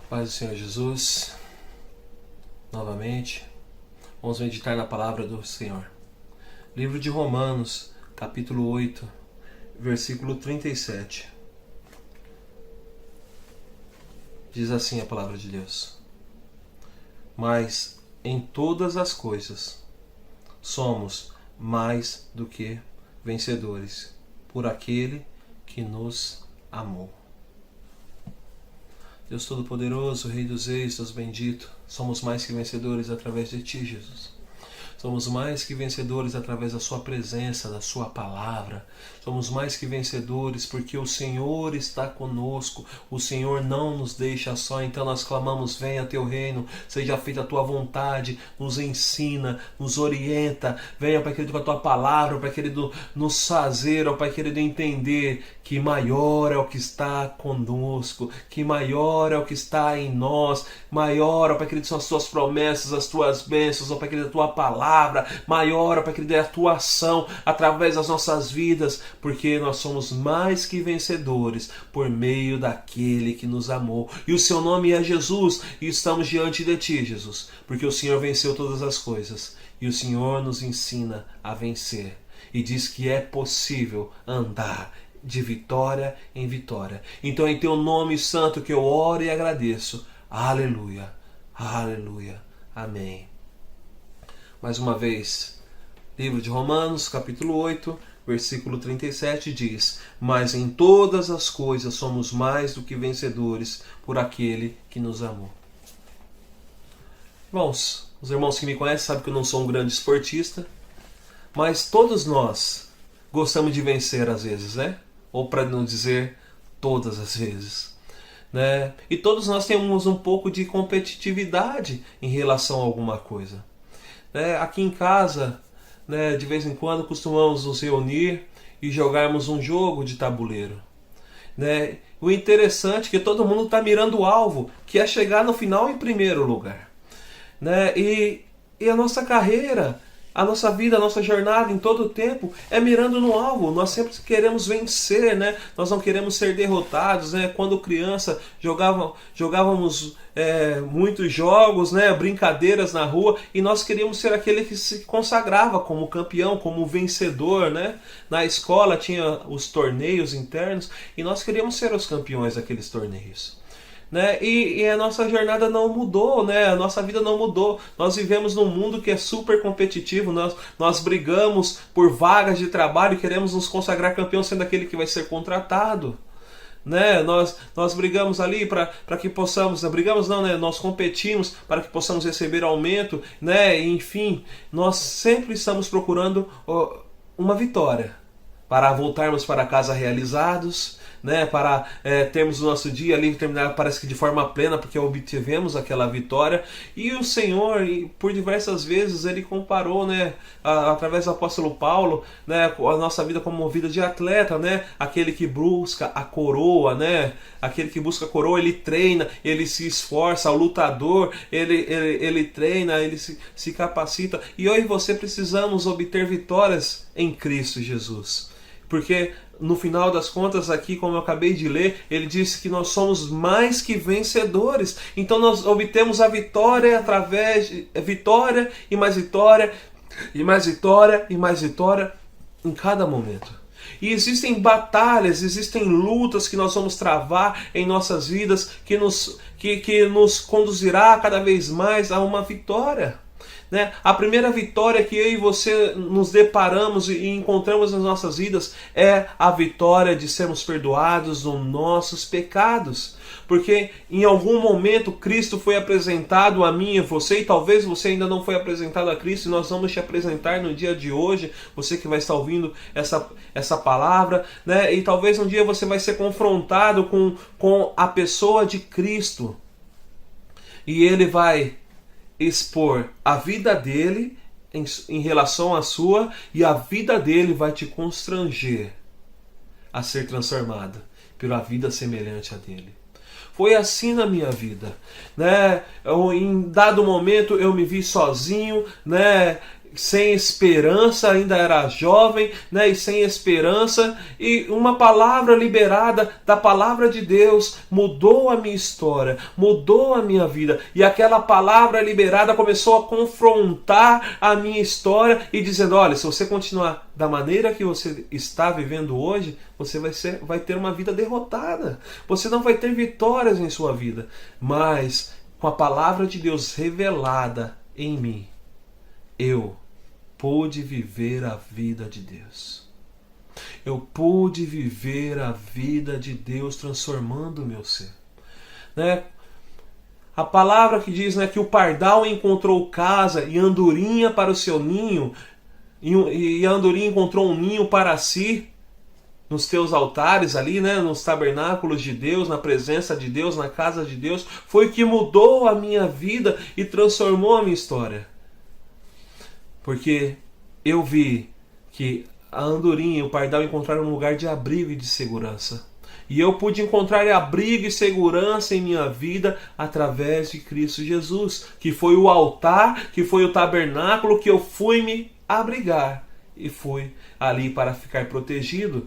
Paz do Senhor Jesus, novamente, vamos meditar na palavra do Senhor. Livro de Romanos, capítulo 8, versículo 37. Diz assim a palavra de Deus: Mas em todas as coisas somos mais do que vencedores por aquele que nos amou. Deus Todo-Poderoso, Rei dos Reis, Deus bendito, somos mais que vencedores através de Ti, Jesus. Somos mais que vencedores através da Sua presença, da Sua palavra. Somos mais que vencedores porque o Senhor está conosco. O Senhor não nos deixa só. Então nós clamamos: venha Teu reino, seja feita a Tua vontade. Nos ensina, nos orienta. Venha, Pai querido, com a Tua palavra, Pai querido, nos fazer, ó Pai querido, entender que maior é o que está conosco, que maior é o que está em nós, maior, ó Pai querido, são as Tuas promessas, as Tuas bênçãos, ó Pai querido, a Tua palavra, maior, ó Pai querido, é a Tua ação através das nossas vidas, porque nós somos mais que vencedores por meio daquele que nos amou. E o Seu nome é Jesus, e estamos diante de Ti, Jesus, porque o Senhor venceu todas as coisas, e o Senhor nos ensina a vencer, e diz que é possível andar de vitória em vitória. Então, em Teu nome santo que eu oro e agradeço. Aleluia, aleluia, amém. Mais uma vez, livro de Romanos, capítulo 8, versículo 37 diz: Mas em todas as coisas somos mais do que vencedores por aquele que nos amou. Irmãos, os irmãos que me conhecem sabem que eu não sou um grande esportista, mas todos nós gostamos de vencer às vezes, né? Ou para não dizer todas as vezes, né? E todos nós temos um pouco de competitividade em relação a alguma coisa, né? Aqui em casa, né, de vez em quando costumamos nos reunir e jogarmos um jogo de tabuleiro, né? O interessante é que todo mundo está mirando o alvo, que é chegar no final em primeiro lugar, né? E a nossa carreira, a nossa vida, a nossa jornada em todo o tempo é mirando no alvo. Nós sempre queremos vencer, né? Nós não queremos ser derrotados, né? Quando criança jogávamos muitos jogos, né? Brincadeiras na rua, e nós queríamos ser aquele que se consagrava como campeão, como vencedor, né? Na escola tinha os torneios internos e nós queríamos ser os campeões daqueles torneios, né? E a nossa jornada não mudou, né? A nossa vida não mudou. Nós vivemos num mundo que é super competitivo. Nós brigamos por vagas de trabalho e queremos nos consagrar campeão sendo aquele que vai ser contratado, né? Nós brigamos ali para que possamos, brigamos não, né? Nós competimos para que possamos receber aumento, né? E, enfim, nós sempre estamos procurando uma vitória para voltarmos para casa realizados, né, para termos o nosso dia ali terminar, parece que de forma plena, porque obtivemos aquela vitória. E o Senhor, por diversas vezes, Ele comparou, né, através do apóstolo Paulo, né, a nossa vida como uma vida de atleta, né, aquele que busca a coroa, né, aquele que busca a coroa, ele treina, ele se esforça, o lutador, ele treina, ele se capacita. E eu e você precisamos obter vitórias em Cristo Jesus, porque no final das contas aqui, como eu acabei de ler, ele disse que nós somos mais que vencedores. Então nós obtemos a vitória através de vitória e mais vitória e mais vitória e mais vitória em cada momento. E existem batalhas, existem lutas que nós vamos travar em nossas vidas que nos conduzirá cada vez mais a uma vitória, né? A primeira vitória que eu e você nos deparamos e encontramos nas nossas vidas é a vitória de sermos perdoados dos nossos pecados. Porque em algum momento Cristo foi apresentado a mim e a você, e talvez você ainda não foi apresentado a Cristo, e nós vamos te apresentar no dia de hoje, você que vai estar ouvindo essa palavra, né? E talvez um dia você vai ser confrontado com a pessoa de Cristo, e Ele vai expor a vida dele em relação à sua, e a vida dele vai te constranger a ser transformada pela vida semelhante a dele. Foi assim na minha vida, né? Em dado momento eu me vi sozinho, né? sem esperança, ainda era jovem, né, e sem esperança, e uma palavra liberada da palavra de Deus mudou a minha história, mudou a minha vida, e aquela palavra liberada começou a confrontar a minha história e dizendo: olha, se você continuar da maneira que você está vivendo hoje, você vai ter uma vida derrotada, você não vai ter vitórias em sua vida, mas com a palavra de Deus revelada em mim, eu pude viver a vida de Deus. Eu pude viver a vida de Deus transformando o meu ser. Né? A palavra que diz, né, que o pardal encontrou casa e andorinha para o seu ninho, e a andorinha encontrou um ninho para si, nos teus altares ali, né, nos tabernáculos de Deus, na presença de Deus, na casa de Deus, foi o que mudou a minha vida e transformou a minha história. Porque eu vi que a andorinha e o pardal encontraram um lugar de abrigo e de segurança. E eu pude encontrar abrigo e segurança em minha vida através de Cristo Jesus, que foi o altar, que foi o tabernáculo que eu fui me abrigar e fui ali para ficar protegido.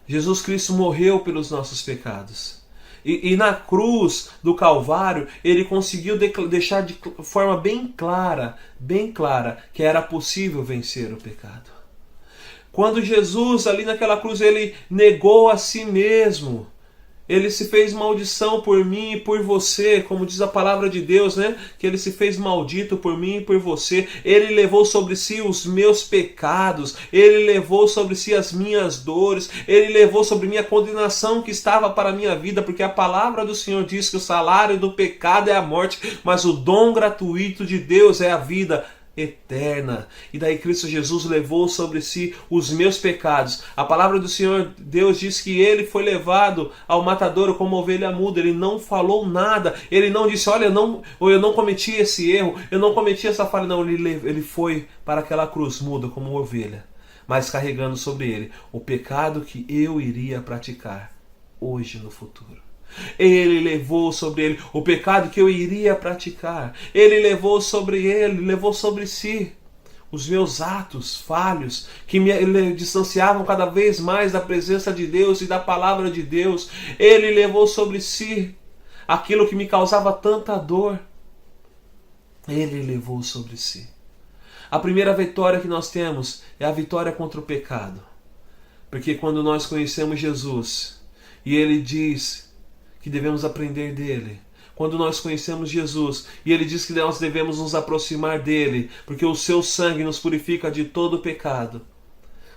Jesus Cristo morreu pelos nossos pecados. E na cruz do Calvário, ele conseguiu deixar de forma bem clara, que era possível vencer o pecado. Quando Jesus, ali naquela cruz, ele negou a si mesmo. Ele se fez maldição por mim e por você, como diz a palavra de Deus, né? Que ele se fez maldito por mim e por você. Ele levou sobre si os meus pecados, ele levou sobre si as minhas dores, ele levou sobre mim a condenação que estava para a minha vida, porque a palavra do Senhor diz que o salário do pecado é a morte, mas o dom gratuito de Deus é a vida eterna. E daí Cristo Jesus levou sobre si os meus pecados. A palavra do Senhor Deus diz que ele foi levado ao matadouro como ovelha muda. Ele não falou nada, ele não disse: olha, eu não cometi esse erro, eu não cometi essa falha. Não, ele foi para aquela cruz muda como ovelha, mas carregando sobre ele o pecado que eu iria praticar hoje no futuro. Ele levou sobre ele o pecado que eu iria praticar. Ele levou sobre si os meus atos falhos que me distanciavam cada vez mais da presença de Deus e da palavra de Deus. Ele levou sobre si aquilo que me causava tanta dor. Ele levou sobre si. A primeira vitória que nós temos é a vitória contra o pecado. Porque quando nós conhecemos Jesus e ele diz que devemos aprender dele, quando nós conhecemos Jesus e ele diz que nós devemos nos aproximar dele, porque o seu sangue nos purifica de todo o pecado.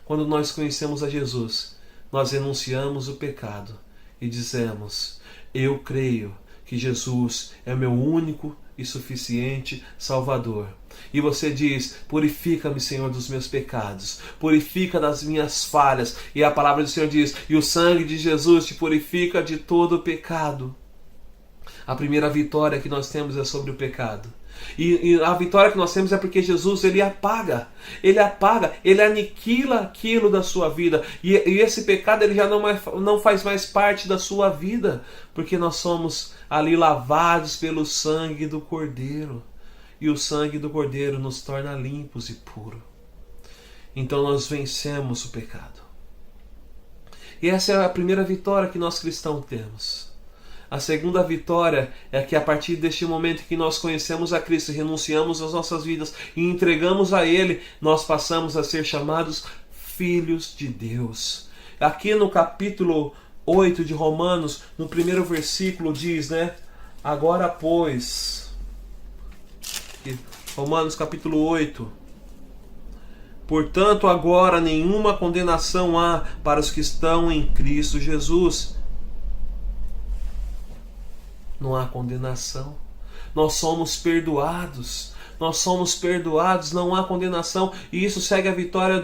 Quando nós conhecemos a Jesus, nós renunciamos o pecado e dizemos: eu creio que Jesus é o meu único e suficiente Salvador. E você diz: purifica-me, Senhor, dos meus pecados, purifica das minhas falhas. E a palavra do Senhor diz: e o sangue de Jesus te purifica de todo o pecado. A primeira vitória que nós temos é sobre o pecado. E a vitória que nós temos é porque Jesus, ele apaga, ele aniquila aquilo da sua vida. E esse pecado, ele já não faz mais parte da sua vida, porque nós somos ali lavados pelo sangue do Cordeiro. E o sangue do Cordeiro nos torna limpos e puros. Então nós vencemos o pecado. E essa é a primeira vitória que nós cristãos temos. A segunda vitória é que a partir deste momento que nós conhecemos a Cristo, renunciamos às nossas vidas e entregamos a Ele, nós passamos a ser chamados filhos de Deus. Aqui no capítulo 8 de Romanos, no primeiro versículo diz, né? Agora pois... Romanos capítulo 8. Portanto, agora nenhuma condenação há para os que estão em Cristo Jesus. Não há condenação. Nós somos perdoados. Nós somos perdoados, não há condenação. E isso segue a vitória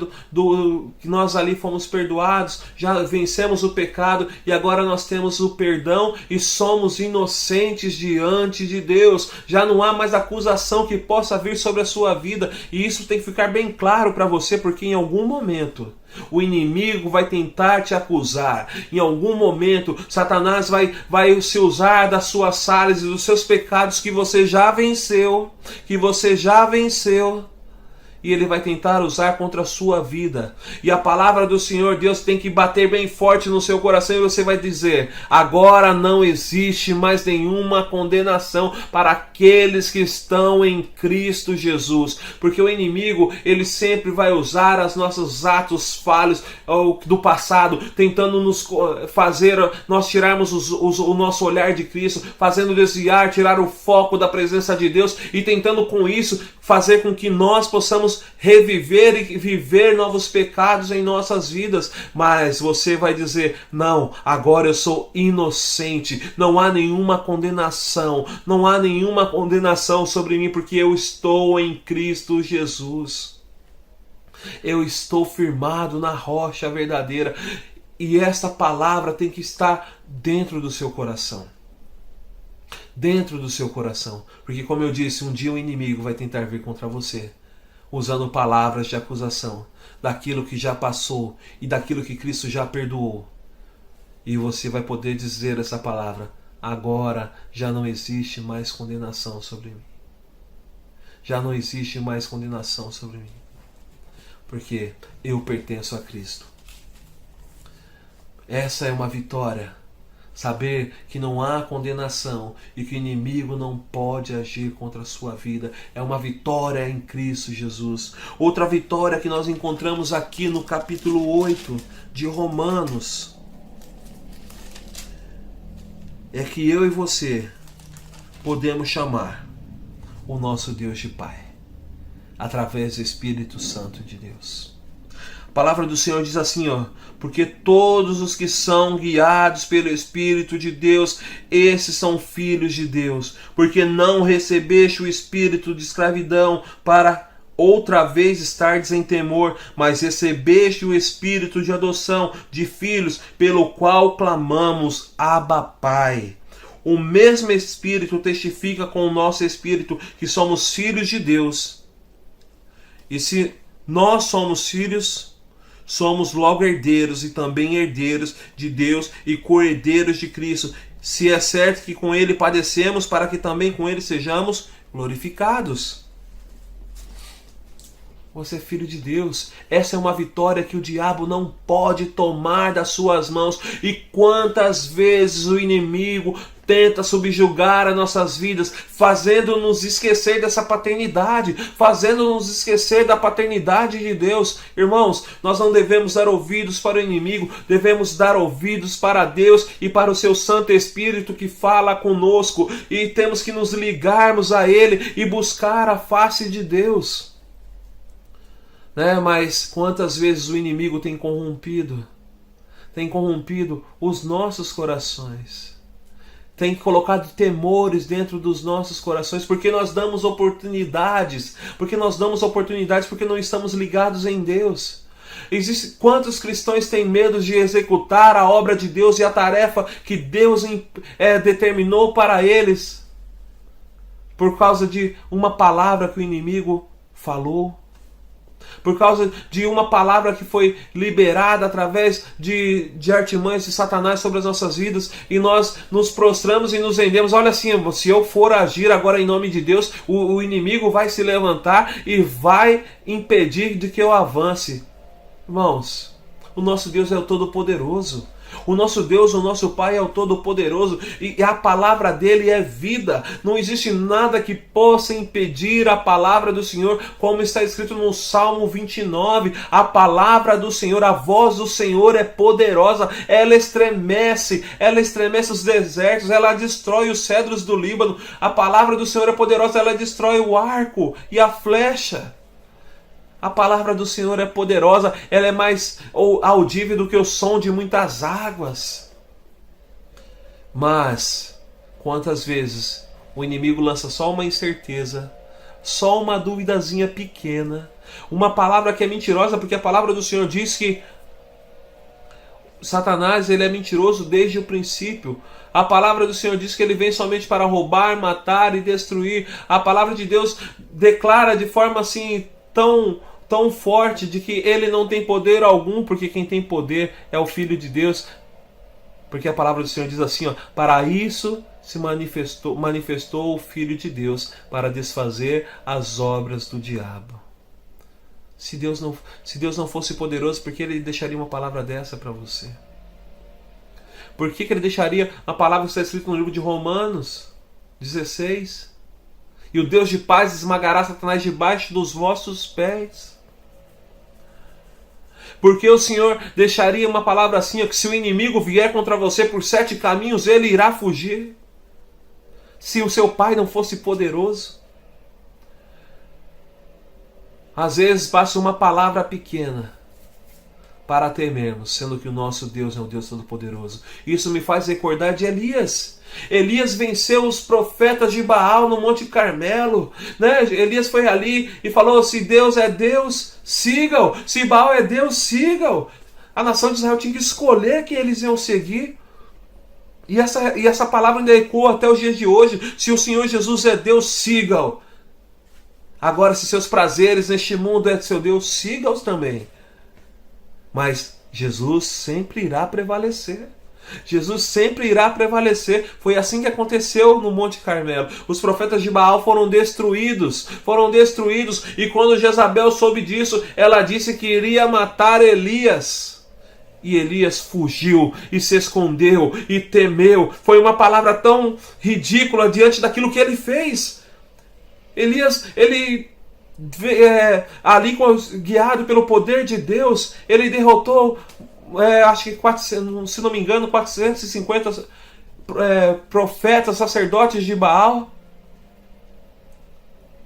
que nós ali fomos perdoados. Já vencemos o pecado e agora nós temos o perdão e somos inocentes diante de Deus. Já não há mais acusação que possa vir sobre a sua vida. E isso tem que ficar bem claro para você, porque em algum momento O inimigo vai tentar te acusar. Em algum momento, Satanás vai se usar das suas falhas e dos seus pecados que você já venceu. E ele vai tentar usar contra a sua vida. E a palavra do Senhor Deus tem que bater bem forte no seu coração e você vai dizer: agora não existe mais nenhuma condenação para aqueles que estão em Cristo Jesus. Porque o inimigo, ele sempre vai usar os nossos atos falhos do passado, tentando nos fazer nós tirarmos o nosso olhar de Cristo, fazendo desviar, tirar o foco da presença de Deus e tentando com isso fazer com que nós possamos reviver e viver novos pecados em nossas vidas. Mas você vai dizer: não, agora eu sou inocente, não há nenhuma condenação sobre mim, porque eu estou em Cristo Jesus. Eu estou firmado na rocha verdadeira. E essa palavra tem que estar dentro do seu coração. Dentro do seu coração. Porque, como eu disse, um dia o inimigo vai tentar vir contra você, usando palavras de acusação daquilo que já passou e daquilo que Cristo já perdoou. E você vai poder dizer essa palavra: agora já não existe mais condenação sobre mim. Já não existe mais condenação sobre mim. Porque eu pertenço a Cristo. Essa é uma vitória. Saber que não há condenação e que o inimigo não pode agir contra a sua vida é uma vitória em Cristo Jesus. Outra vitória que nós encontramos aqui no capítulo 8 de Romanos é que eu e você podemos chamar o nosso Deus de Pai através do Espírito Santo de Deus. A palavra do Senhor diz assim, porque todos os que são guiados pelo Espírito de Deus, esses são filhos de Deus. Porque não recebeste o espírito de escravidão para outra vez estardes em temor, mas recebeste o espírito de adoção de filhos, pelo qual clamamos: Abba, Pai. O mesmo Espírito testifica com o nosso espírito que somos filhos de Deus. E se nós somos filhos, somos logo herdeiros e também herdeiros de Deus e co-herdeiros de Cristo, se é certo que com Ele padecemos, para que também com Ele sejamos glorificados. Você é filho de Deus. Essa é uma vitória que o diabo não pode tomar das suas mãos. E quantas vezes o inimigo tenta subjugar as nossas vidas, fazendo-nos esquecer dessa paternidade, fazendo-nos esquecer da paternidade de Deus. Irmãos, nós não devemos dar ouvidos para o inimigo, devemos dar ouvidos para Deus e para o seu Santo Espírito que fala conosco, e temos que nos ligarmos a Ele e buscar a face de Deus. Mas quantas vezes o inimigo tem corrompido os nossos corações, tem colocado temores dentro dos nossos corações, porque nós damos oportunidades, porque não estamos ligados em Deus. Quantos cristãos têm medo de executar a obra de Deus e a tarefa que Deus determinou para eles, por causa de uma palavra que o inimigo falou? Por causa de uma palavra que foi liberada através de artimanhas de Satanás sobre as nossas vidas, e nós nos prostramos e nos rendemos. Olha assim, se eu for agir agora em nome de Deus, o inimigo vai se levantar e vai impedir de que eu avance. Irmãos, o nosso Deus é o Todo-Poderoso. O nosso Deus, o nosso Pai é o Todo-Poderoso, e a palavra dele é vida. Não existe nada que possa impedir a palavra do Senhor, como está escrito no Salmo 29. A palavra do Senhor, a voz do Senhor é poderosa. Ela estremece os desertos, ela destrói os cedros do Líbano. A palavra do Senhor é poderosa, ela destrói o arco e a flecha. A palavra do Senhor é poderosa, ela é mais audível do que o som de muitas águas. Mas, quantas vezes o inimigo lança só uma incerteza, só uma duvidazinha pequena, uma palavra que é mentirosa, porque a palavra do Senhor diz que Satanás ele é mentiroso desde o princípio. A palavra do Senhor diz que ele vem somente para roubar, matar e destruir. A palavra de Deus declara de forma assim tão tão forte de que ele não tem poder algum, porque quem tem poder é o Filho de Deus. Porque a palavra do Senhor diz assim, ó, para isso se manifestou o Filho de Deus, para desfazer as obras do diabo. Se Deus não fosse poderoso, por que ele deixaria uma palavra dessa para você? Por que ele deixaria a palavra que está escrita no livro de Romanos 16? E o Deus de paz esmagará Satanás debaixo dos vossos pés. Porque o Senhor deixaria uma palavra assim, ó, que se o inimigo vier contra você por 7 caminhos, ele irá fugir. Se o seu Pai não fosse poderoso. Às vezes basta uma palavra pequena para temermos, sendo que o nosso Deus é um Deus Todo-Poderoso. Isso me faz recordar de Elias. Elias venceu os profetas de Baal no Monte Carmelo, né? Elias foi ali e falou, se Deus é Deus, sigam. Se Baal é Deus, sigam. A nação de Israel tinha que escolher quem eles iam seguir. E essa palavra ainda ecoa até os dias de hoje. Se o Senhor Jesus é Deus, sigam. Agora, se seus prazeres neste mundo é seu Deus, siga-os também. Mas Jesus sempre irá prevalecer. Jesus sempre irá prevalecer. Foi assim que aconteceu no Monte Carmelo. Os profetas de Baal foram destruídos. E quando Jezabel soube disso, ela disse que iria matar Elias. E Elias fugiu e se escondeu e temeu. Foi uma palavra tão ridícula diante daquilo que ele fez. Elias, ali guiado pelo poder de Deus, ele derrotou, acho que se não me engano, 450 profetas, sacerdotes de Baal,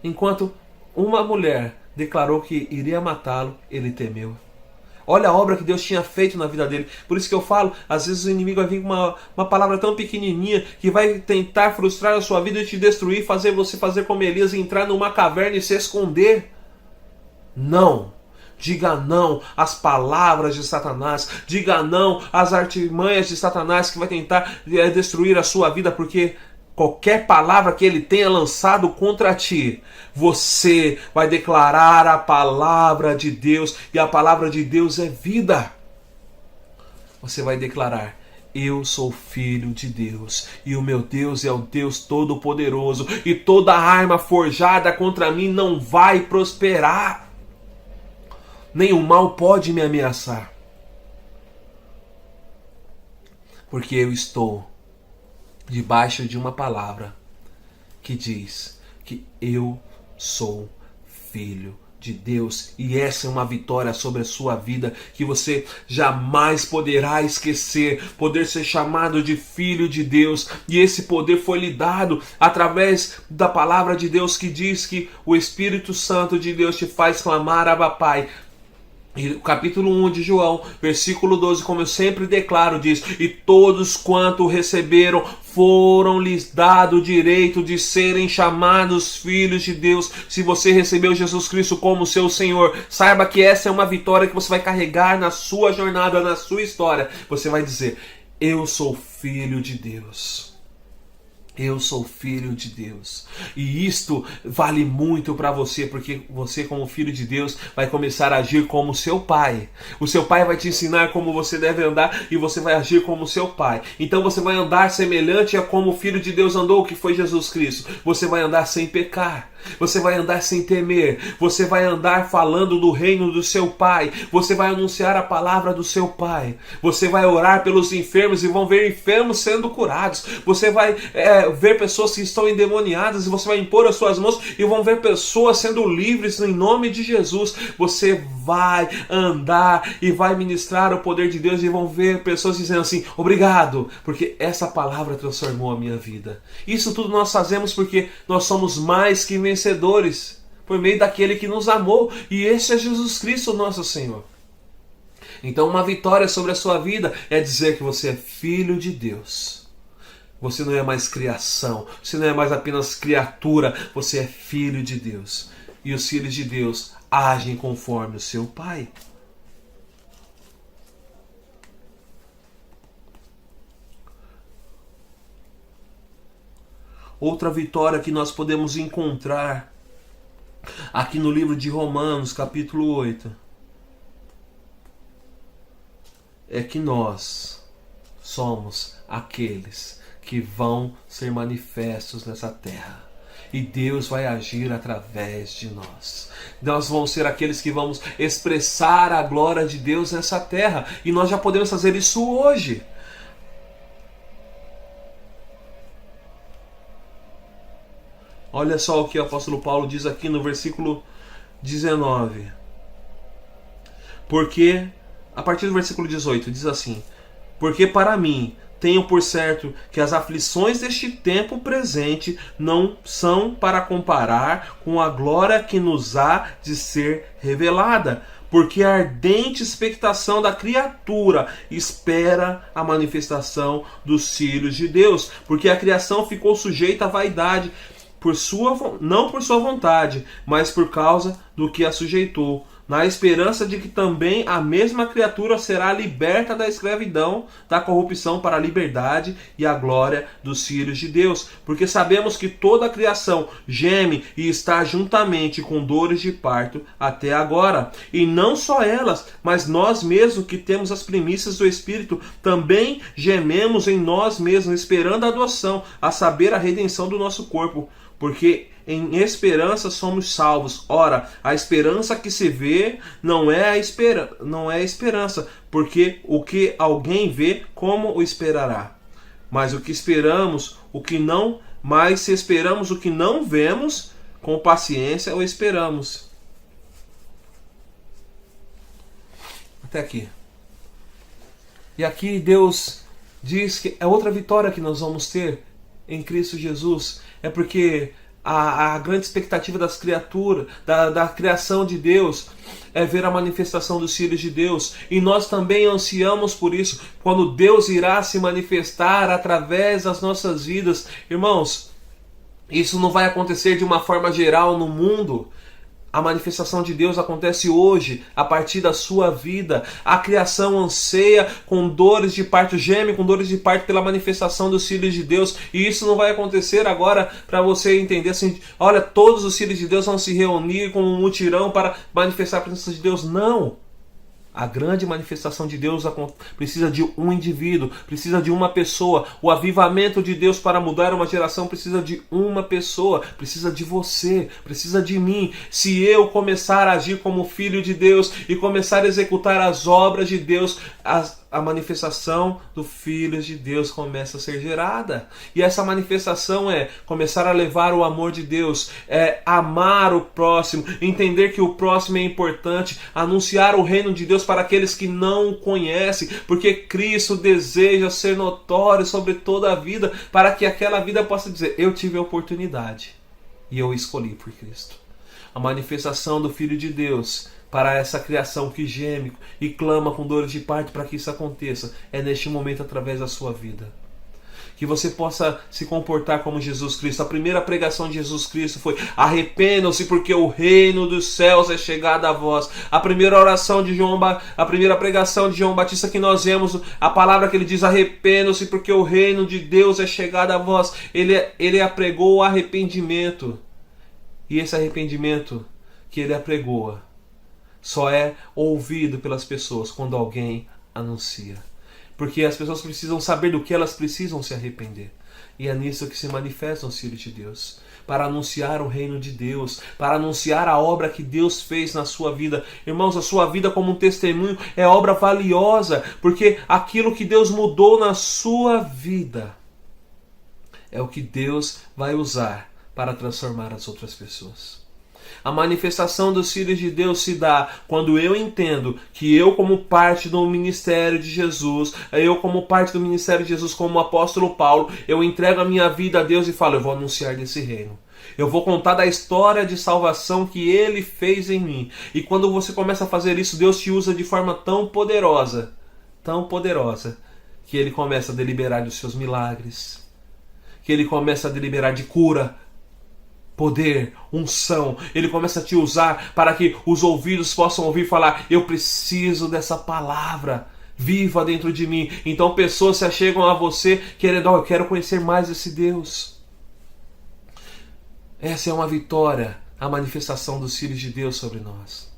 enquanto uma mulher declarou que iria matá-lo, ele temeu. Olha a obra que Deus tinha feito na vida dele. Por isso que eu falo, às vezes o inimigo vai vir com uma palavra tão pequenininha que vai tentar frustrar a sua vida e te destruir, fazer você fazer como Elias, entrar numa caverna e se esconder. Não. Diga não às palavras de Satanás. Diga não às artimanhas de Satanás que vai tentar destruir a sua vida, porque qualquer palavra que ele tenha lançado contra ti, você vai declarar a palavra de Deus, e a palavra de Deus é vida. Você vai declarar, eu sou filho de Deus, e o meu Deus é o Deus Todo-Poderoso, e toda arma forjada contra mim não vai prosperar. Nenhum mal pode me ameaçar, porque eu estou debaixo de uma palavra que diz que eu sou filho de Deus, e essa é uma vitória sobre a sua vida que você jamais poderá esquecer. Poder ser chamado de filho de Deus, e esse poder foi lhe dado através da palavra de Deus que diz que o Espírito Santo de Deus te faz clamar, Abba Pai. E o capítulo 1 de João, versículo 12, como eu sempre declaro, diz: e todos quanto receberam, foram-lhes dado o direito de serem chamados filhos de Deus. Se você recebeu Jesus Cristo como seu Senhor, saiba que essa é uma vitória que você vai carregar na sua jornada, na sua história. Você vai dizer, eu sou filho de Deus. Eu sou filho de Deus. E isto vale muito para você, porque você, como filho de Deus, vai começar a agir como seu pai. O seu pai vai te ensinar como você deve andar, e você vai agir como seu pai. Então você vai andar semelhante a como o filho de Deus andou, que foi Jesus Cristo. Você vai andar sem pecar. Você vai andar sem temer. Você vai andar falando do reino do seu pai. Você vai anunciar a palavra do seu pai. Você vai orar pelos enfermos e vão ver enfermos sendo curados. Você vai ver pessoas que estão endemoniadas e você vai impor as suas mãos e vão ver pessoas sendo livres em nome de Jesus. Você vai andar e vai ministrar o poder de Deus e vão ver pessoas dizendo assim, obrigado, porque essa palavra transformou a minha vida. Isso tudo nós fazemos porque nós somos mais que vencedores por meio daquele que nos amou, e esse é Jesus Cristo, nosso Senhor. Então uma vitória sobre a sua vida é dizer que você é filho de Deus. Você não é mais criação, você não é mais apenas criatura, você é filho de Deus. E os filhos de Deus agem conforme o seu Pai. Outra vitória que nós podemos encontrar aqui no livro de Romanos, capítulo 8, é que nós somos aqueles que vão ser manifestos nessa terra. E Deus vai agir através de nós. Nós vamos ser aqueles que vamos expressar a glória de Deus nessa terra. E nós já podemos fazer isso hoje. Olha só o que o apóstolo Paulo diz aqui no versículo 19. Porque, a partir do versículo 18, diz assim: porque para mim tenho por certo que as aflições deste tempo presente não são para comparar com a glória que nos há de ser revelada. Porque a ardente expectação da criatura espera a manifestação dos filhos de Deus. Porque a criação ficou sujeita à vaidade, não por sua vontade, mas por causa do que a sujeitou, na esperança de que também a mesma criatura será liberta da escravidão, da corrupção para a liberdade e a glória dos filhos de Deus. Porque sabemos que toda a criação geme e está juntamente com dores de parto até agora. E não só elas, mas nós mesmos que temos as primícias do Espírito, também gememos em nós mesmos, esperando a adoção, a saber, a redenção do nosso corpo. Porque em esperança somos salvos. Ora, a esperança que se vê não é esperança, porque o que alguém vê, como o esperará? Mas o que esperamos, mas se esperamos o que não vemos, com paciência o esperamos. Até aqui. E aqui Deus diz que é outra vitória que nós vamos ter em Cristo Jesus. É porque a grande expectativa das criaturas, da criação de Deus, é ver a manifestação dos filhos de Deus. E nós também ansiamos por isso, quando Deus irá se manifestar através das nossas vidas. Irmãos, isso não vai acontecer de uma forma geral no mundo. A manifestação de Deus acontece hoje, a partir da sua vida. A criação anseia com dores de parto, geme com dores de parto pela manifestação dos filhos de Deus. E isso não vai acontecer agora para você entender assim, olha, todos os filhos de Deus vão se reunir como um mutirão para manifestar a presença de Deus. Não! A grande manifestação de Deus precisa de um indivíduo, precisa de uma pessoa. O avivamento de Deus para mudar uma geração precisa de uma pessoa, precisa de você, precisa de mim. Se eu começar a agir como filho de Deus e começar a executar as obras de Deus, a manifestação do Filho de Deus começa a ser gerada. E essa manifestação é começar a levar o amor de Deus, é amar o próximo, entender que o próximo é importante, anunciar o reino de Deus para aqueles que não o conhecem, porque Cristo deseja ser notório sobre toda a vida, para que aquela vida possa dizer: eu tive a oportunidade e eu escolhi por Cristo. A manifestação do Filho de Deus para essa criação que geme e clama com dores de parto para que isso aconteça, é neste momento através da sua vida. Que você possa se comportar como Jesus Cristo. A primeira pregação de Jesus Cristo foi: arrependam-se porque o reino dos céus é chegado a vós. A primeira oração de a primeira pregação de João Batista que nós vemos, a palavra que ele diz: arrependam-se porque o reino de Deus é chegado a vós. Ele apregou o arrependimento. E esse arrependimento que ele apregoa só é ouvido pelas pessoas quando alguém anuncia. Porque as pessoas precisam saber do que elas precisam se arrepender. E é nisso que se manifestam os filhos de Deus. Para anunciar o reino de Deus. Para anunciar a obra que Deus fez na sua vida. Irmãos, a sua vida como um testemunho é obra valiosa. Porque aquilo que Deus mudou na sua vida é o que Deus vai usar para transformar as outras pessoas. A manifestação dos filhos de Deus se dá quando eu entendo que eu, como parte do ministério de Jesus, como apóstolo Paulo, eu entrego a minha vida a Deus e falo: eu vou anunciar desse reino. Eu vou contar da história de salvação que Ele fez em mim. E quando você começa a fazer isso, Deus te usa de forma tão poderosa, que Ele começa a deliberar dos seus milagres, que Ele começa a deliberar de cura, poder, unção. Ele começa a te usar para que os ouvidos possam ouvir falar: eu preciso dessa palavra viva dentro de mim. Então pessoas se achegam a você querendo: eu quero conhecer mais esse Deus. Essa é uma vitória a manifestação dos filhos de Deus sobre nós.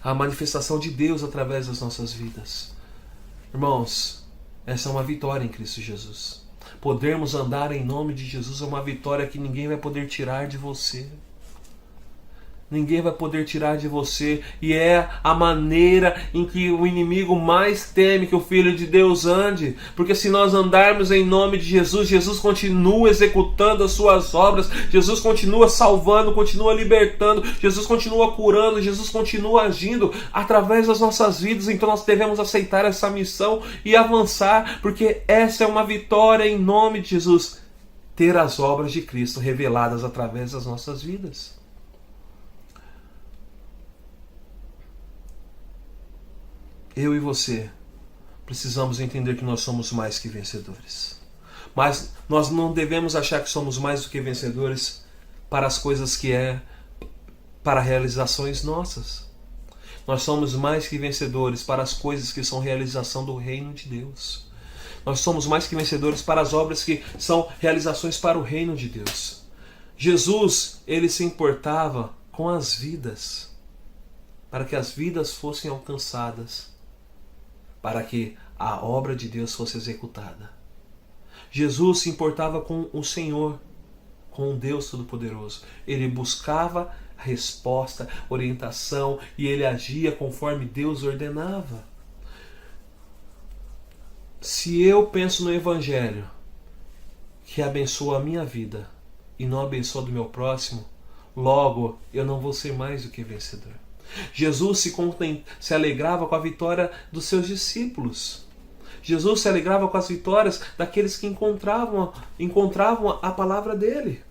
A manifestação de Deus através das nossas vidas. Irmãos, essa é uma vitória em Cristo Jesus. Podermos andar em nome de Jesus é uma vitória que ninguém vai poder tirar de você. Ninguém vai poder tirar de você. E é a maneira em que o inimigo mais teme que o Filho de Deus ande. Porque se nós andarmos em nome de Jesus, Jesus continua executando as suas obras. Jesus continua salvando, continua libertando. Jesus continua curando. Jesus continua agindo através das nossas vidas. Então nós devemos aceitar essa missão e avançar. Porque essa é uma vitória em nome de Jesus. Ter as obras de Cristo reveladas através das nossas vidas. Eu e você precisamos entender que nós somos mais que vencedores. Mas nós não devemos achar que somos mais do que vencedores para as coisas que para realizações nossas. Nós somos mais que vencedores para as coisas que são realização do reino de Deus. Nós somos mais que vencedores para as obras que são realizações para o reino de Deus. Jesus, ele se importava com as vidas, para que as vidas fossem alcançadas, para que a obra de Deus fosse executada. Jesus se importava com o Senhor, com o Deus Todo-Poderoso. Ele buscava resposta, orientação, e ele agia conforme Deus ordenava. Se eu penso no Evangelho, que abençoa a minha vida, e não abençoa do meu próximo, logo eu não vou ser mais do que vencedor. Jesus se alegrava com a vitória dos seus discípulos. Jesus se alegrava com as vitórias daqueles que encontravam a palavra dele.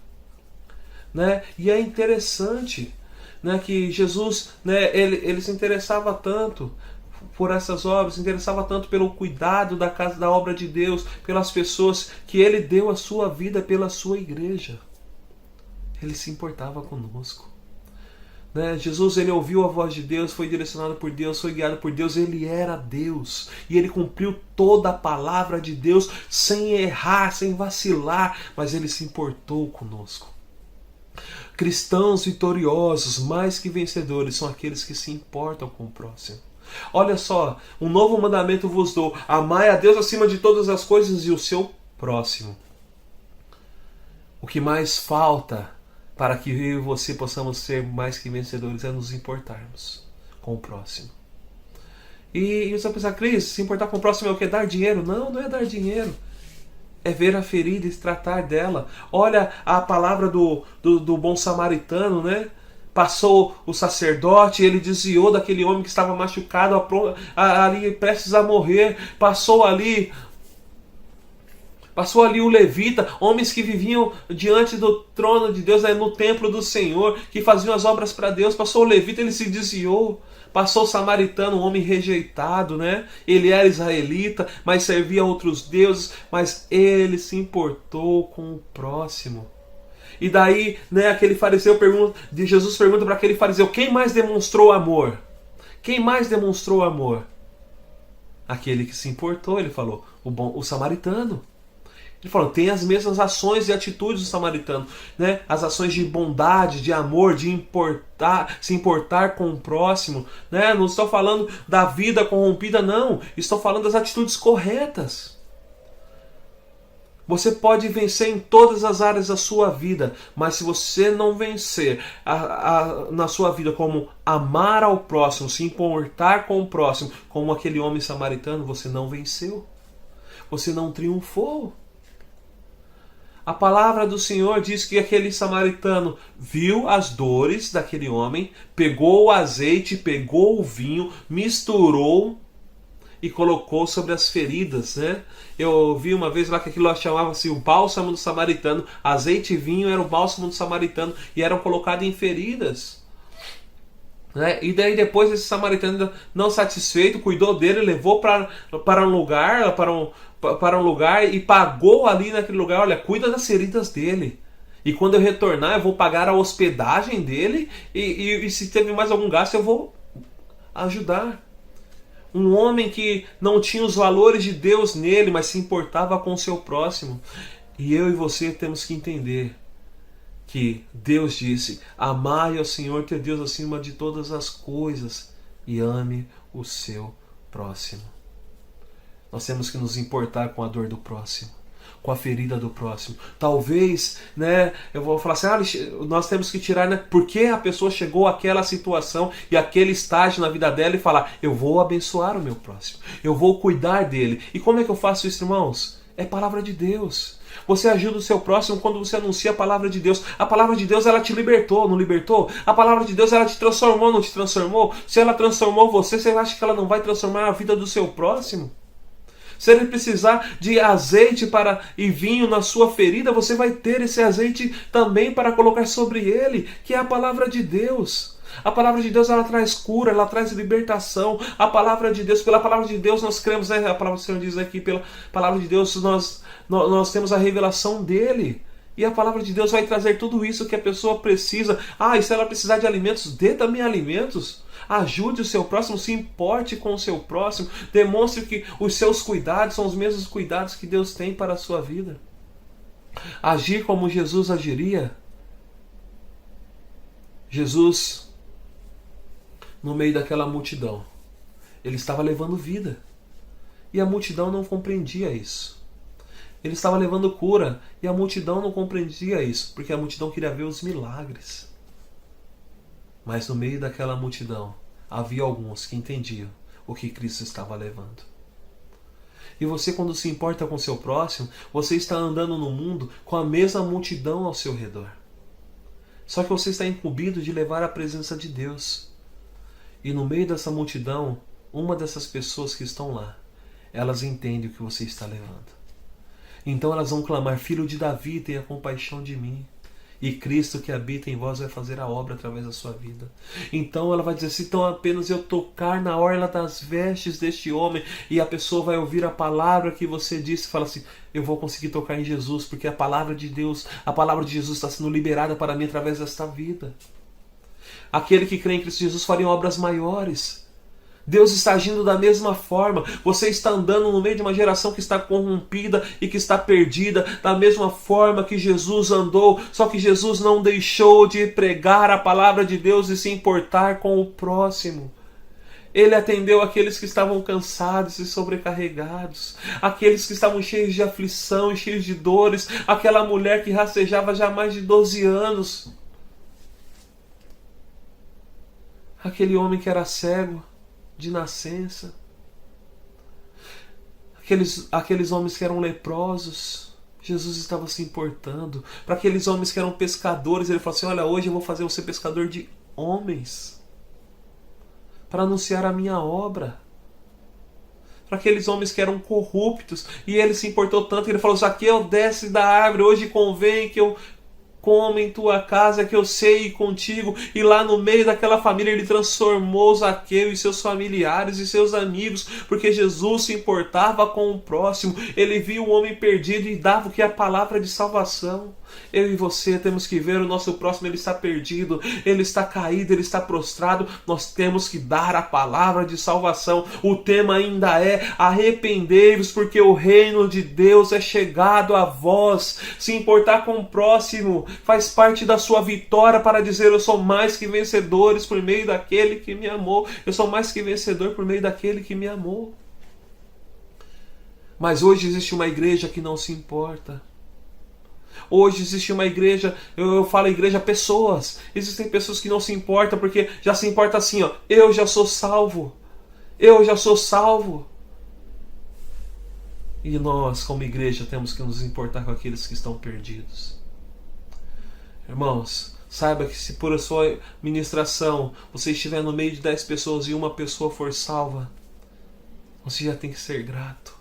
Né? E é interessante, né, que Jesus, né, ele se interessava tanto por essas obras, se interessava tanto pelo cuidado da casa da obra de Deus, pelas pessoas, que ele deu a sua vida pela sua igreja. Ele se importava conosco. Né? Jesus, ele ouviu a voz de Deus, foi direcionado por Deus, foi guiado por Deus, ele era Deus. E ele cumpriu toda a palavra de Deus sem errar, sem vacilar, mas ele se importou conosco. Cristãos vitoriosos, mais que vencedores, são aqueles que se importam com o próximo. Olha só, um novo mandamento vos dou: amai a Deus acima de todas as coisas e o seu próximo. O que mais falta para que eu e você possamos ser mais que vencedores é nos importarmos com o próximo. E você vai pensar, Cris, se importar com o próximo é o que? Dar dinheiro? Não, não é dar dinheiro. É ver a ferida e se tratar dela. Olha a palavra do bom samaritano, né? Passou o sacerdote, ele desviou daquele homem que estava machucado, ali prestes a morrer. Passou ali o levita, homens que viviam diante do trono de Deus, no templo do Senhor, que faziam as obras para Deus. Passou o levita, ele se desviou. Passou o samaritano, um homem rejeitado, né? Ele era israelita, mas servia a outros deuses, mas ele se importou com o próximo. E daí, né, aquele fariseu Jesus pergunta para aquele fariseu: quem mais demonstrou amor? Quem mais demonstrou amor? Aquele que se importou, ele falou, o samaritano. Ele falou, tem as mesmas ações e atitudes do samaritano, né? As ações de bondade, de amor, de se importar com o próximo, né? Não estou falando da vida corrompida, não. Estou falando das atitudes corretas. Você pode vencer em todas as áreas da sua vida, mas se você não vencer na sua vida como amar ao próximo, se importar com o próximo, como aquele homem samaritano, você não venceu. Você não triunfou. A palavra do Senhor diz que aquele samaritano viu as dores daquele homem, pegou o azeite, pegou o vinho, misturou e colocou sobre as feridas, né? Eu vi uma vez lá que aquilo chamava-se o bálsamo do samaritano. Azeite e vinho era o bálsamo do samaritano e eram colocados em feridas. Né? E daí depois esse samaritano, não satisfeito, cuidou dele, levou para um lugar e pagou ali naquele lugar. Olha, cuida das feridas dele. E quando eu retornar, eu vou pagar a hospedagem dele e se teve mais algum gasto, eu vou ajudar. Um homem que não tinha os valores de Deus nele, mas se importava com o seu próximo. E eu e você temos que entender que Deus disse: amai ao Senhor teu Deus acima de todas as coisas e ame o seu próximo. Nós temos que nos importar com a dor do próximo, com a ferida do próximo. Talvez, eu vou falar assim, nós temos que tirar, porque a pessoa chegou àquela situação e aquele estágio na vida dela, e falar: eu vou abençoar o meu próximo, eu vou cuidar dele. E como é que eu faço isso, irmãos? É palavra de Deus. Você ajuda o seu próximo quando você anuncia a palavra de Deus. A palavra de Deus, ela te libertou, não libertou? A palavra de Deus, ela te transformou, não te transformou? Se ela transformou você acha que ela não vai transformar a vida do seu próximo? Se ele precisar de azeite e vinho na sua ferida, você vai ter esse azeite também para colocar sobre ele, que é a palavra de Deus. A palavra de Deus, ela traz cura, ela traz libertação. A palavra de Deus, pela palavra de Deus nós cremos, a palavra do Senhor diz aqui, pela palavra de Deus nós temos a revelação dele. E a palavra de Deus vai trazer tudo isso que a pessoa precisa. E se ela precisar de alimentos, dê também alimentos. Ajude o seu próximo, se importe com o seu próximo. Demonstre que os seus cuidados são os mesmos cuidados que Deus tem para a sua vida. Agir como Jesus agiria. Jesus, no meio daquela multidão, ele estava levando vida. E a multidão não compreendia isso. Ele estava levando cura e a multidão não compreendia isso, porque a multidão queria ver os milagres. Mas no meio daquela multidão havia alguns que entendiam o que Cristo estava levando. E você, quando se importa com o seu próximo, você está andando no mundo com a mesma multidão ao seu redor. Só que você está incumbido de levar a presença de Deus. E no meio dessa multidão, uma dessas pessoas que estão lá, elas entendem o que você está levando. Então elas vão clamar: Filho de Davi, tenha compaixão de mim. E Cristo que habita em vós vai fazer a obra através da sua vida. Então ela vai dizer: se então apenas eu tocar na orla das vestes deste homem, e a pessoa vai ouvir a palavra que você disse, e fala assim: eu vou conseguir tocar em Jesus, porque a palavra de Deus, a palavra de Jesus está sendo liberada para mim através desta vida. Aquele que crê em Cristo Jesus faria obras maiores. Deus está agindo da mesma forma. Você está andando no meio de uma geração que está corrompida e que está perdida, da mesma forma que Jesus andou, só que Jesus não deixou de pregar a palavra de Deus e se importar com o próximo. Ele atendeu aqueles que estavam cansados e sobrecarregados, aqueles que estavam cheios de aflição e cheios de dores, aquela mulher que rastejava já há mais de 12 anos, aquele homem que era cego de nascença, aqueles homens que eram leprosos. Jesus estava se importando. Para aqueles homens que eram pescadores, ele falou assim: olha, hoje eu vou fazer você pescador de homens, para anunciar a minha obra. Para aqueles homens que eram corruptos, e ele se importou tanto que ele falou: Zaqueu, desce da árvore, hoje convém que eu coma em tua casa, que eu sei contigo. E lá no meio daquela família ele transformou Zaqueu e seus familiares e seus amigos, porque Jesus se importava com o próximo. Ele viu o homem perdido e dava o que é a palavra de salvação. Eu e você temos que ver o nosso próximo, ele está perdido, ele está caído, ele está prostrado. Nós temos que dar a palavra de salvação. O tema ainda é: arrependei-vos, porque o reino de Deus é chegado a vós. Se importar com o próximo faz parte da sua vitória, para dizer: eu sou mais que vencedores por meio daquele que me amou. Eu sou mais que vencedor por meio daquele que me amou. Mas hoje existe uma igreja que não se importa. Hoje existe uma igreja, eu falo igreja, pessoas. Existem pessoas que não se importam, porque já se importa assim, ó: eu já sou salvo. Eu já sou salvo. E nós, como igreja, temos que nos importar com aqueles que estão perdidos. Irmãos, saiba que se por a sua ministração você estiver no meio de 10 pessoas e uma pessoa for salva, você já tem que ser grato.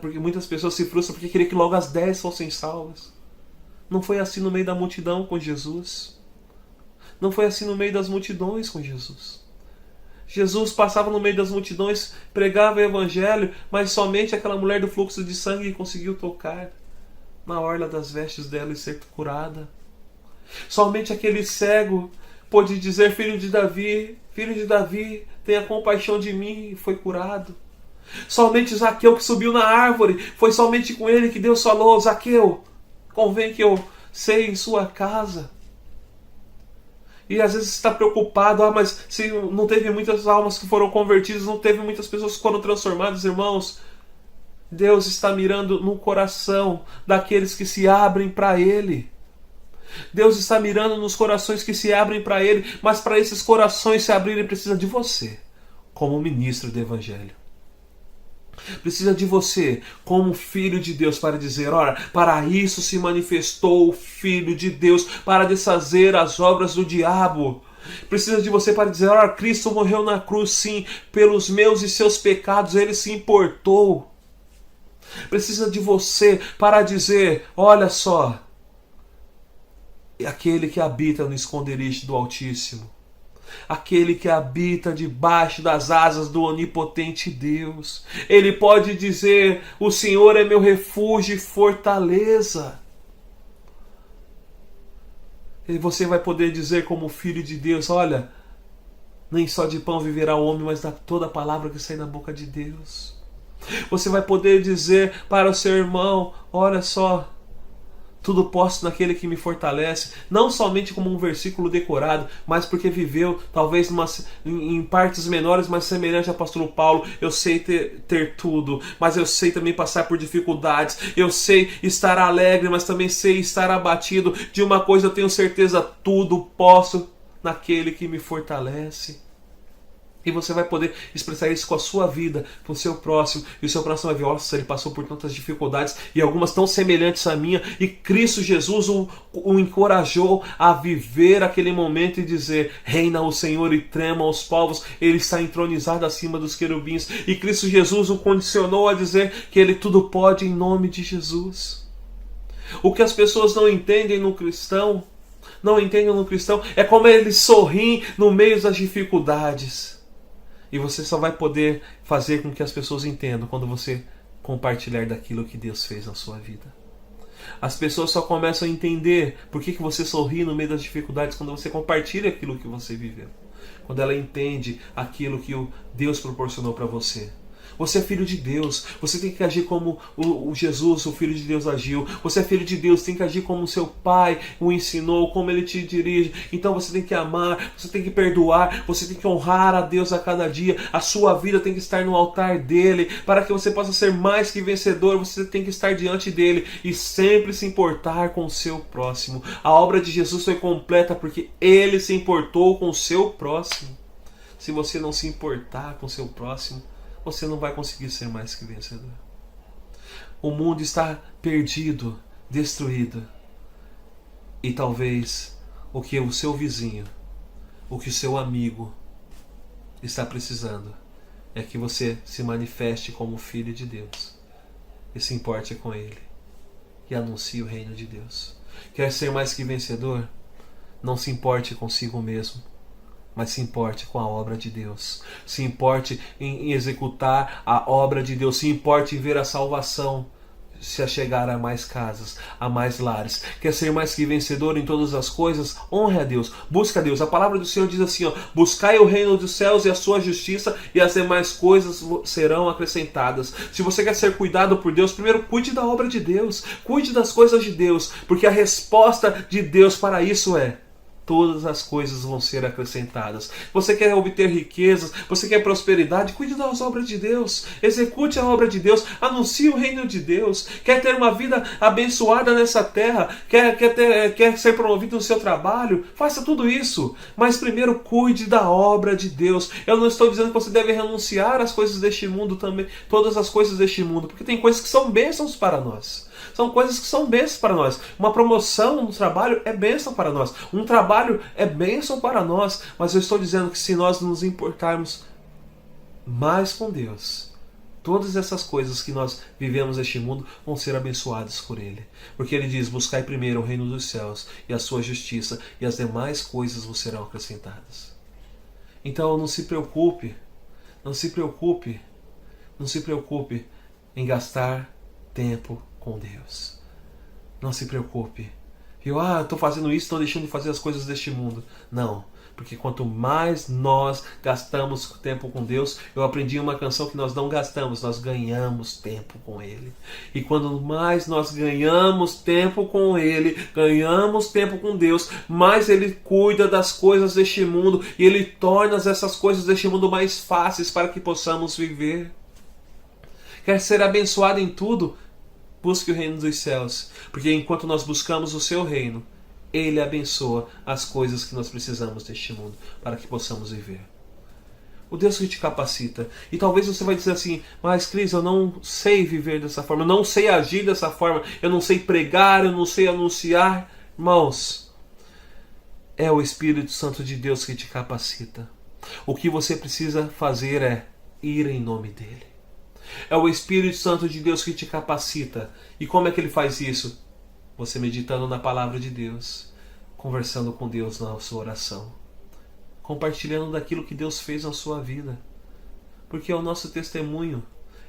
Porque muitas pessoas se frustram porque queriam que logo as 10 fossem salvas. Não foi assim no meio da multidão com Jesus. Não foi assim no meio das multidões com Jesus. Jesus passava no meio das multidões, pregava o evangelho, mas somente aquela mulher do fluxo de sangue conseguiu tocar na orla das vestes dela e ser curada. Somente aquele cego pôde dizer: filho de Davi, tenha compaixão de mim, e foi curado. Somente Zaqueu, que subiu na árvore, foi somente com ele que Deus falou: Zaqueu, convém que eu ceia em sua casa. E às vezes você está preocupado, mas se não teve muitas almas que foram convertidas, não teve muitas pessoas que foram transformadas, irmãos. Deus está mirando no coração daqueles que se abrem para Ele. Deus está mirando nos corações que se abrem para Ele, mas para esses corações se abrirem precisa de você, como ministro do Evangelho. Precisa de você, como filho de Deus, para dizer, ora, para isso se manifestou o Filho de Deus, para desfazer as obras do diabo. Precisa de você para dizer, ora, Cristo morreu na cruz, sim, pelos meus e seus pecados, Ele se importou. Precisa de você para dizer, olha só, aquele que habita no esconderijo do Altíssimo, aquele que habita debaixo das asas do onipotente Deus. Ele pode dizer, o Senhor é meu refúgio e fortaleza. E você vai poder dizer como filho de Deus, olha, nem só de pão viverá o homem, mas da toda palavra que sai da boca de Deus. Você vai poder dizer para o seu irmão, olha só, tudo posso naquele que me fortalece, não somente como um versículo decorado, mas porque viveu, talvez em partes menores, mas semelhante ao apóstolo Paulo. Eu sei ter tudo, mas eu sei também passar por dificuldades. Eu sei estar alegre, mas também sei estar abatido. De uma coisa eu tenho certeza, tudo posso naquele que me fortalece. E você vai poder expressar isso com a sua vida, com o seu próximo. E o seu próximo vai ver, nossa, ele passou por tantas dificuldades, e algumas tão semelhantes à minha. E Cristo Jesus o encorajou a viver aquele momento e dizer, reina o Senhor e trema os povos. Ele está entronizado acima dos querubins. E Cristo Jesus o condicionou a dizer que ele tudo pode em nome de Jesus. O que as pessoas não entendem no cristão, é como eles sorriem no meio das dificuldades. E você só vai poder fazer com que as pessoas entendam quando você compartilhar daquilo que Deus fez na sua vida. As pessoas só começam a entender por que você sorri no meio das dificuldades quando você compartilha aquilo que você viveu. Quando ela entende aquilo que Deus proporcionou para você. Você é filho de Deus, você tem que agir como o Jesus, o Filho de Deus, agiu. Você é filho de Deus, tem que agir como o seu pai o ensinou, como ele te dirige. Então você tem que amar, você tem que perdoar, você tem que honrar a Deus a cada dia. A sua vida tem que estar no altar dele. Para que você possa ser mais que vencedor, você tem que estar diante dele e sempre se importar com o seu próximo. A obra de Jesus foi completa porque ele se importou com o seu próximo. Se você não se importar com o seu próximo, você não vai conseguir ser mais que vencedor. O mundo está perdido, destruído. E talvez o que o seu vizinho, o que o seu amigo está precisando é que você se manifeste como filho de Deus e se importe com Ele e anuncie o reino de Deus. Quer ser mais que vencedor? Não se importe consigo mesmo, mas se importe com a obra de Deus. Se importe em executar a obra de Deus. Se importe em ver a salvação se achegar a mais casas, a mais lares. Quer ser mais que vencedor em todas as coisas? Honre a Deus, busca a Deus. A palavra do Senhor diz assim, buscai o reino dos céus e a sua justiça, e as demais coisas serão acrescentadas. Se você quer ser cuidado por Deus, primeiro cuide da obra de Deus, cuide das coisas de Deus, porque a resposta de Deus para isso é: todas as coisas vão ser acrescentadas. Você quer obter riquezas, você quer prosperidade, cuide das obras de Deus, execute a obra de Deus, anuncie o reino de Deus. Quer ter uma vida abençoada nessa terra, quer ser promovido no seu trabalho, faça tudo isso, mas primeiro cuide da obra de Deus. Eu não estou dizendo que você deve renunciar às coisas deste mundo também, todas as coisas deste mundo, porque tem coisas que são bênçãos para nós. São coisas que são bênçãos para nós. Uma promoção no trabalho é bênção para nós. Um trabalho é bênção para nós. Mas eu estou dizendo que se nós nos importarmos mais com Deus, todas essas coisas que nós vivemos neste mundo vão ser abençoadas por Ele. Porque Ele diz, buscai primeiro o reino dos céus e a sua justiça, e as demais coisas vos serão acrescentadas. Então não se preocupe em gastar tempo com Deus. Não se preocupe. Eu estou fazendo isso, estou deixando de fazer as coisas deste mundo. Não. Porque quanto mais nós gastamos tempo com Deus, eu aprendi uma canção que nós não gastamos, nós ganhamos tempo com Ele. E quando mais nós ganhamos tempo com Ele, ganhamos tempo com Deus, mais Ele cuida das coisas deste mundo e Ele torna essas coisas deste mundo mais fáceis para que possamos viver. Quer ser abençoado em tudo? Busque o reino dos céus, porque enquanto nós buscamos o seu reino, Ele abençoa as coisas que nós precisamos deste mundo para que possamos viver. O Deus que te capacita. E talvez você vai dizer assim, mas Cris, eu não sei viver dessa forma, eu não sei agir dessa forma, eu não sei pregar, eu não sei anunciar. Irmãos, é o Espírito Santo de Deus que te capacita. O que você precisa fazer é ir em nome dEle. É o Espírito Santo de Deus que te capacita. E como é que Ele faz isso? Você meditando na palavra de Deus, conversando com Deus na sua oração, compartilhando daquilo que Deus fez na sua vida. Porque é o nosso testemunho.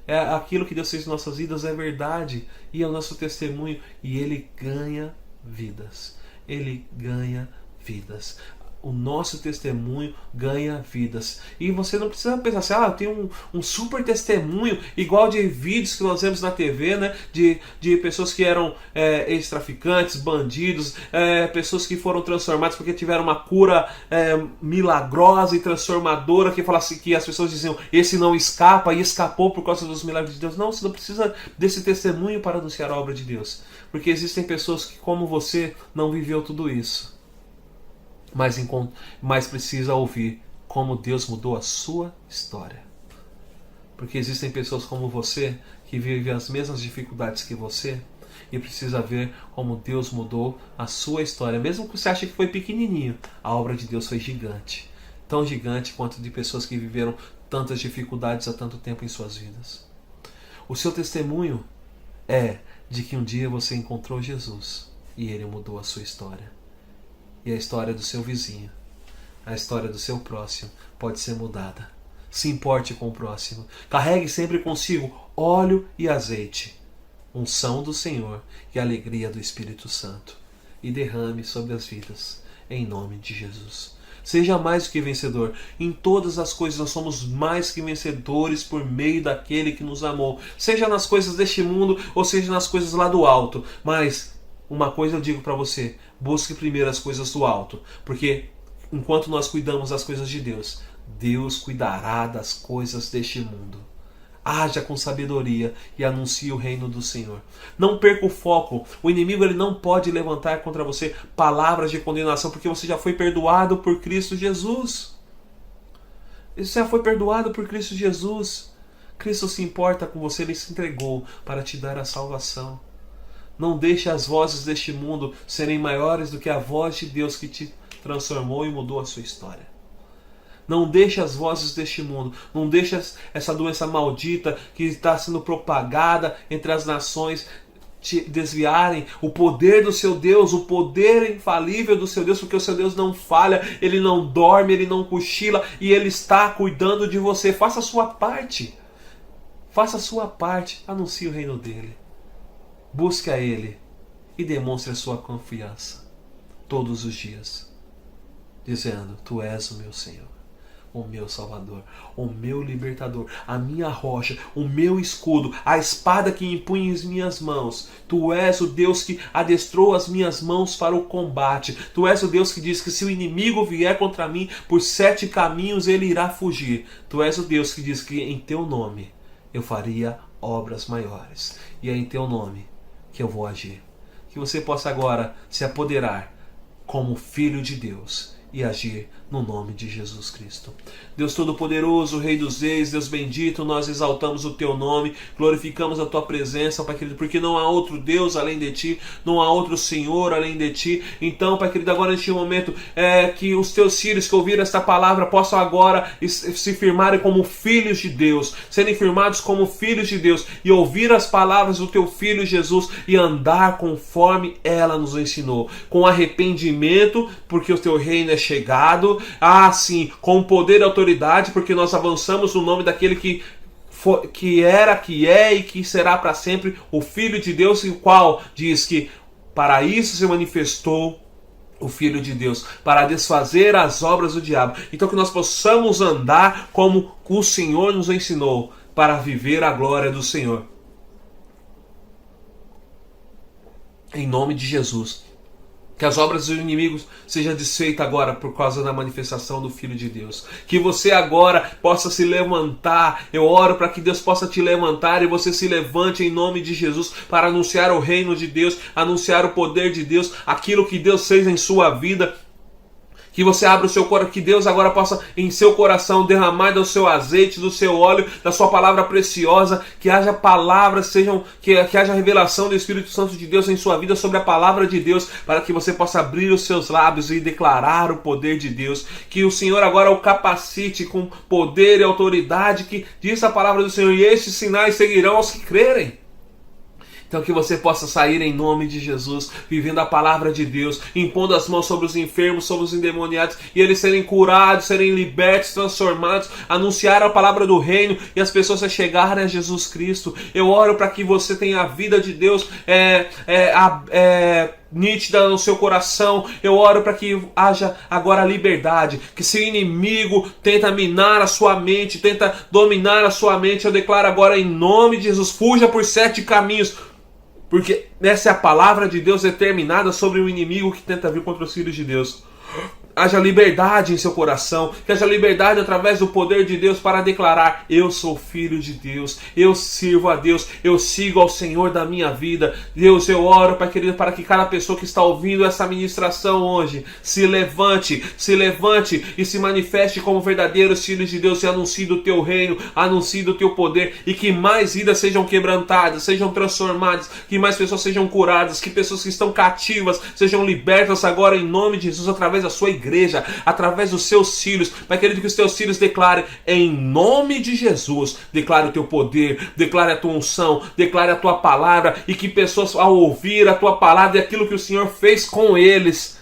É aquilo que Deus fez em nossas vidas, é verdade. E é o nosso testemunho. E Ele ganha vidas. Ele ganha vidas. O nosso testemunho ganha vidas. E você não precisa pensar assim, eu tenho um super testemunho, igual de vídeos que nós vemos na TV, né? De pessoas que eram ex-traficantes, bandidos, pessoas que foram transformadas porque tiveram uma cura milagrosa e transformadora, que fala assim, que as pessoas diziam, esse não escapa e escapou por causa dos milagres de Deus. Não, você não precisa desse testemunho para anunciar a obra de Deus. Porque existem pessoas que, como você, não viveu tudo isso. Mas precisa ouvir como Deus mudou a sua história. Porque existem pessoas como você que vivem as mesmas dificuldades que você e precisa ver como Deus mudou a sua história. Mesmo que você ache que foi pequenininho, a obra de Deus foi gigante. Tão gigante quanto de pessoas que viveram tantas dificuldades há tanto tempo em suas vidas. O seu testemunho é de que um dia você encontrou Jesus e Ele mudou a sua história. E a história do seu vizinho, a história do seu próximo pode ser mudada. Se importe com o próximo. Carregue sempre consigo óleo e azeite, unção do Senhor e alegria do Espírito Santo. E derrame sobre as vidas, em nome de Jesus. Seja mais do que vencedor. Em todas as coisas nós somos mais que vencedores por meio daquele que nos amou. Seja nas coisas deste mundo ou seja nas coisas lá do alto. Mas uma coisa eu digo para você, busque primeiro as coisas do alto, porque enquanto nós cuidamos das coisas de Deus, Deus cuidará das coisas deste mundo. Haja com sabedoria e anuncie o reino do Senhor. Não perca o foco. O inimigo ele não pode levantar contra você palavras de condenação, porque você já foi perdoado por Cristo Jesus. Você já foi perdoado por Cristo Jesus. Cristo se importa com você, Ele se entregou para te dar a salvação. Não deixe as vozes deste mundo serem maiores do que a voz de Deus que te transformou e mudou a sua história. Não deixe as vozes deste mundo, não deixe essa doença maldita que está sendo propagada entre as nações te desviarem o poder do seu Deus, o poder infalível do seu Deus, porque o seu Deus não falha, Ele não dorme, Ele não cochila e Ele está cuidando de você. Faça a sua parte. Faça a sua parte. Anuncie o reino dEle. Busque a Ele e demonstre a sua confiança todos os dias, dizendo, Tu és o meu Senhor, o meu Salvador, o meu Libertador, a minha rocha, o meu escudo, a espada que impunha em minhas mãos. Tu és o Deus que adestrou as minhas mãos para o combate. Tu és o Deus que diz que se o inimigo vier contra mim, por 7 caminhos ele irá fugir. Tu és o Deus que diz que em Teu nome eu faria obras maiores. E é em Teu nome que eu vou agir. Que você possa agora se apoderar como filho de Deus e agir no nome de Jesus Cristo. Deus Todo-Poderoso, Rei dos Reis, Deus bendito, nós exaltamos o Teu nome, glorificamos a Tua presença, Pai querido, porque não há outro Deus além de Ti, não há outro Senhor além de Ti. Então, Pai querido, agora neste momento, que os Teus filhos que ouviram esta palavra possam agora se firmarem como filhos de Deus, serem firmados como filhos de Deus e ouvir as palavras do Teu Filho Jesus e andar conforme ela nos ensinou, com arrependimento, porque o Teu reino é chegado, sim, com poder e autoridade, porque nós avançamos no nome daquele que era, que é e que será para sempre o Filho de Deus, o qual diz que para isso se manifestou o Filho de Deus, para desfazer as obras do diabo. Então que nós possamos andar como o Senhor nos ensinou, para viver a glória do Senhor. Em nome de Jesus. Que as obras dos inimigos sejam desfeitas agora por causa da manifestação do Filho de Deus. Que você agora possa se levantar. Eu oro para que Deus possa te levantar e você se levante em nome de Jesus para anunciar o reino de Deus, anunciar o poder de Deus, aquilo que Deus fez em sua vida. Que você abra o seu coração, que Deus agora possa em seu coração derramar do seu azeite, do seu óleo, da sua palavra preciosa, que haja palavras, que haja revelação do Espírito Santo de Deus em sua vida sobre a palavra de Deus, para que você possa abrir os seus lábios e declarar o poder de Deus. Que o Senhor agora o capacite com poder e autoridade, que diz a palavra do Senhor, e estes sinais seguirão aos que crerem. Então que você possa sair em nome de Jesus, vivendo a palavra de Deus, impondo as mãos sobre os enfermos, sobre os endemoniados, e eles serem curados, serem libertos, transformados, anunciar a palavra do reino, e as pessoas se chegarem a Jesus Cristo. Eu oro para que você tenha a vida de Deus nítida no seu coração. Eu oro para que haja agora liberdade, que se o inimigo tenta minar a sua mente, tenta dominar a sua mente, eu declaro agora em nome de Jesus, fuja por 7 caminhos, porque essa é a palavra de Deus determinada sobre o inimigo que tenta vir contra os filhos de Deus. Haja liberdade em seu coração, que haja liberdade através do poder de Deus para declarar: eu sou filho de Deus, eu sirvo a Deus, eu sigo ao Senhor da minha vida. Deus, eu oro, Pai querido, para que cada pessoa que está ouvindo essa ministração hoje se levante e se manifeste como verdadeiros filhos de Deus e anuncie do teu reino, anuncie do teu poder, e que mais vidas sejam quebrantadas, sejam transformadas, que mais pessoas sejam curadas, que pessoas que estão cativas sejam libertas agora em nome de Jesus, através da sua igreja, através dos seus filhos. Pai querido, que os teus filhos declarem em nome de Jesus, declare o teu poder, declare a tua unção, declare a tua palavra, e que pessoas ao ouvir a tua palavra e aquilo que o Senhor fez com eles,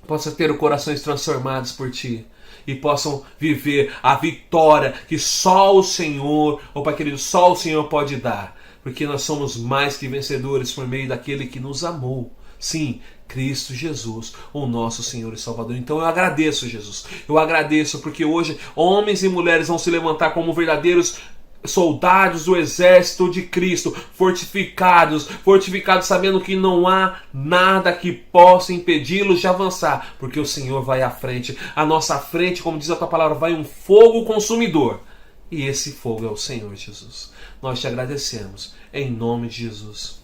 possam ter corações transformados por ti e possam viver a vitória que só o Senhor, Pai querido, só o Senhor pode dar, porque nós somos mais que vencedores por meio daquele que nos amou. Sim, Cristo Jesus, o nosso Senhor e Salvador. Então eu agradeço, Jesus. Eu agradeço porque hoje homens e mulheres vão se levantar como verdadeiros soldados do exército de Cristo, fortificados sabendo que não há nada que possa impedi-los de avançar, porque o Senhor vai à frente. À nossa frente, como diz a tua palavra, vai um fogo consumidor. E esse fogo é o Senhor Jesus. Nós te agradecemos. Em nome de Jesus.